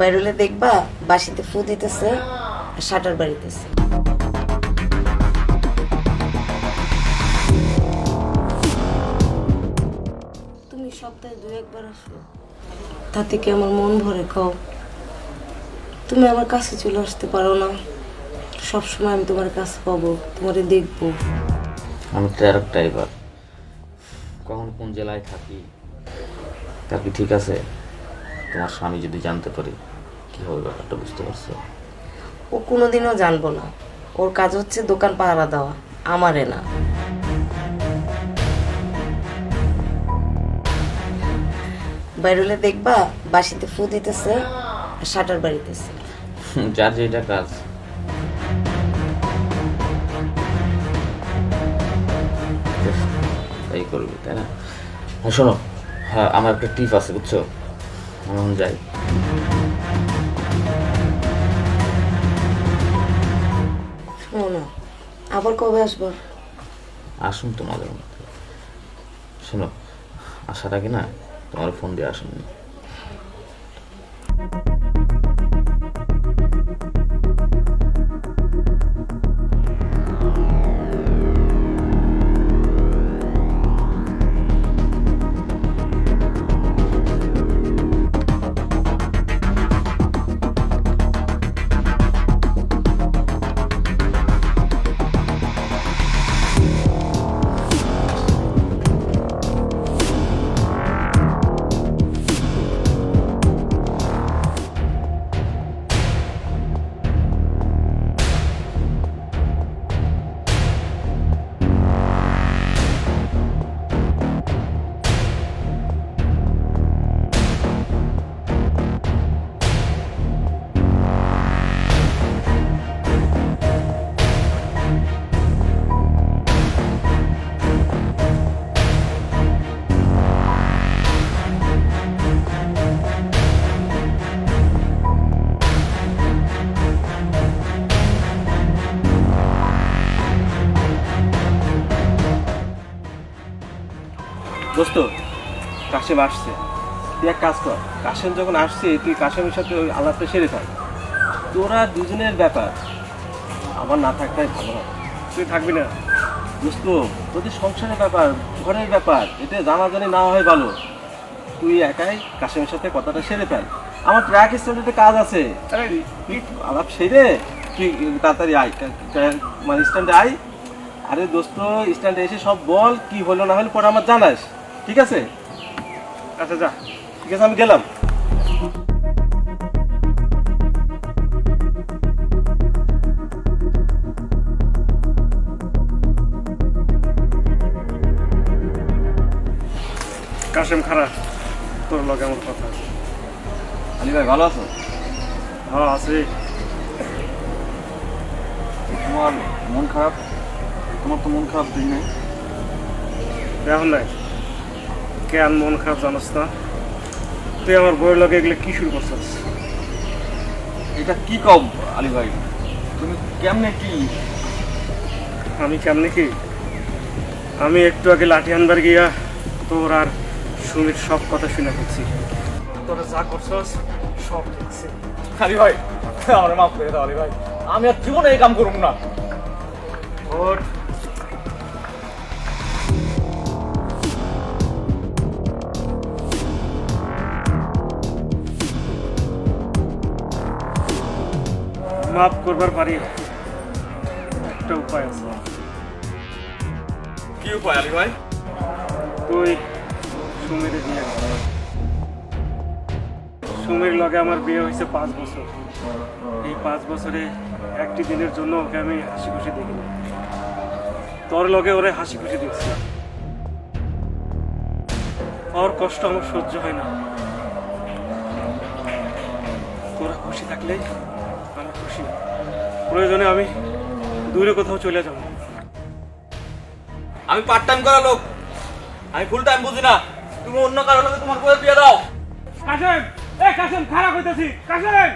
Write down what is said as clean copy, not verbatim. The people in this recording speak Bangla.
বাইরে দেখবা বাসিতে ফু দিতেছে আর শাটার বাড়িতেছে। তুমি সপ্তাহে 2-1 বার আসো, তাতে কি আমার মন ভরে? কও, তুমি আমার কাছে চলে আসতে পারো না? সবসময় আমি তোমার কাছে পাবো, তোমারে দেখবো। আমি ট্রাক ড্রাইভার, কখন কোন জেলায় থাকি তা কি ঠিক আছে? তোমার স্বামী যদি জানতে পারে কি হবে ব্যাপারটা, বুঝতে পারছো? ও কোনোদিনও জানবো না। ওর কাজ হচ্ছে দোকান পাহারা দেওয়া, আমারে না। বাইরে দেখবা বাসিতে ফু দিতেছে আর শাটার বাড়িতেছে। যার যেটা কাজ। তাই করবি, তাই না? হ্যাঁ শোনো, হ্যাঁ আমার একটা টিপ আছে, বুঝছো? আমি এখন যাই। শোনো না, আবার কবে আসবো? আসুন তোমাদের মধ্যে। শোনো, আসার আগে না তোমার ফোন দিয়ে আসুন। দোস্ত, কাশেম আসছে, তুই এক কাজ কর, কাশেম যখন আসছে তুই কাশেমের সাথে ওই আলাপটা সেরে থাক। তোরা দুজনের ব্যাপার, আমার না থাকটাই ভালো হবে। তুই থাকবি না? দোস্ত, তোদের সংসারের ব্যাপার, ঘরের ব্যাপার, এতে জানাজানি না হয় ভালো। তুই একাই কাশেমের সাথে কথাটা সেরে ফেল। আমার ট্র্যাক স্ট্যান্ডে কাজ আছে, তুই আলাপ সেরে তুই তাড়াতাড়ি আয়, মানে স্ট্যান্ডে আয়। আরে দোস্ত, স্ট্যান্ডে এসে সব বল, কি হলো না হলো পরে আমার জানাস, ঠিক আছে? আচ্ছা যা, ঠিক আছে, আমি গেলাম। কাশেম খারাপ, তোর লগে আমার কথা আছে। আলী ভাই ভালো আছো? হ্যাঁ আছে। তোমার মন খারাপ? তোমার তো মন খারাপ দিন নেই। এখন নাই, কেন মন খারাপ জানাস না? তুই আমার বইয়ের লগে এগুলো কি শুরু করছিস? এটা কি কম আলী ভাই, তুমি কেমনে কি? আমি কেমনি কি? আমি একটু আগে লাঠি আনবার গিয়া তোর আর সুমির সব কথা শুনে ফেলছি। তোরা যা করছস সব দেখছি। আলী ভাই, আমার মাফ করে দাও আলী ভাই, আমি আর জীবনে এই কাম করব না। ওঠ। মাফ করবার পারি, একটা উপায় আছে। কি উপায় আলী ভাই? তুই সুমিরে বিয়ে কর। সুমির লগে আমার বিয়ে হয়েছে 5 বছর। এই 5 বছরে একটি দিনের জন্য ওকে আমি হাসি খুশি দেখিনি। তোর লগে ওরে হাসি খুশি দেখছি। ওর কষ্ট আমার সহ্য হয় না। তোরা খুশি থাকলেই আমি খুশি। প্রয়োজনে আমি দূরে কোথাও চলে যাব। আমি পার্ট টাইম করা লোক, আমি ফুল টাইম বুঝি না। তুমি অন্য কারো লগে তোমার বউয়ের বিয়ে দাও। কাশেম, এ কাশেম, খারাপ হইতেছি কাশেম।